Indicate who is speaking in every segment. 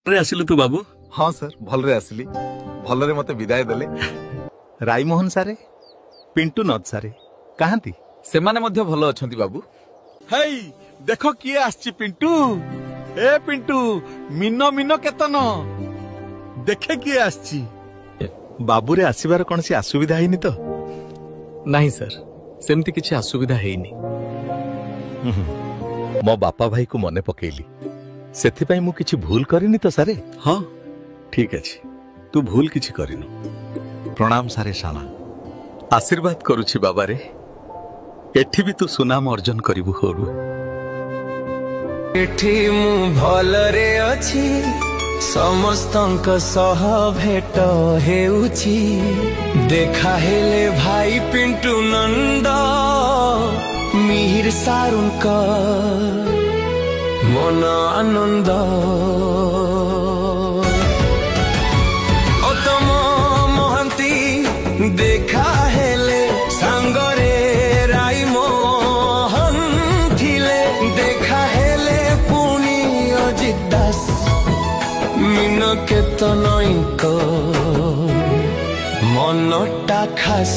Speaker 1: भलरे आसिलु तू बाबू?
Speaker 2: हाँ सर भलरे आसिली भलरे मते विदाय देले। राईमोहन सारे पिंटू नद सारे कहांती
Speaker 3: से माने मध्य भलो अछंती बाबू।
Speaker 1: हेई देखो किए आछि पिंटू। ए पिंटू मिनो मिनो केतन देखे किए आछि।
Speaker 2: बाबूरे आसीबार कौन सी असुविधा हैनी तो?
Speaker 3: नहीं सर सेमती किछि असुविधा हेइनी।
Speaker 2: मो बापा भाई को मने पकेली सेथिपाई मु किछि भूल करिनी तो सारे?
Speaker 1: हाँ ठीक अछि तू भूल किछि करिनु।
Speaker 2: प्रणाम सारे शाणा।
Speaker 1: आशीर्वाद करुछि बाबा रे। एठी भी तू सुनाम अर्जन करिबु होरु।
Speaker 4: एठी मु भलरे अछि समस्तंक सह भेट हेउछि। देखा हेले भाई पिंटू नंद मिहिर सारुंक मन आनंद। ओतम महंती देखा हेले सांगरे राई मोहन थिले। देखा हेले पुनी अजित दास मिन केतनईक मनटा खास।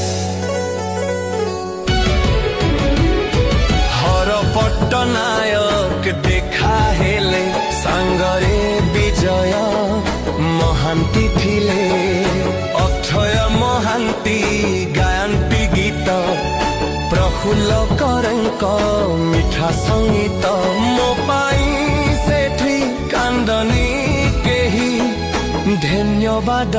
Speaker 4: हर पट्टनायक देखा हेले सांगरे विजय महांती थिले। अक्षय महांती गायंती गीत प्रफुल्ल करंक मिठा संगीत। मो पाई सेठी कांदनी केही धन्यवाद।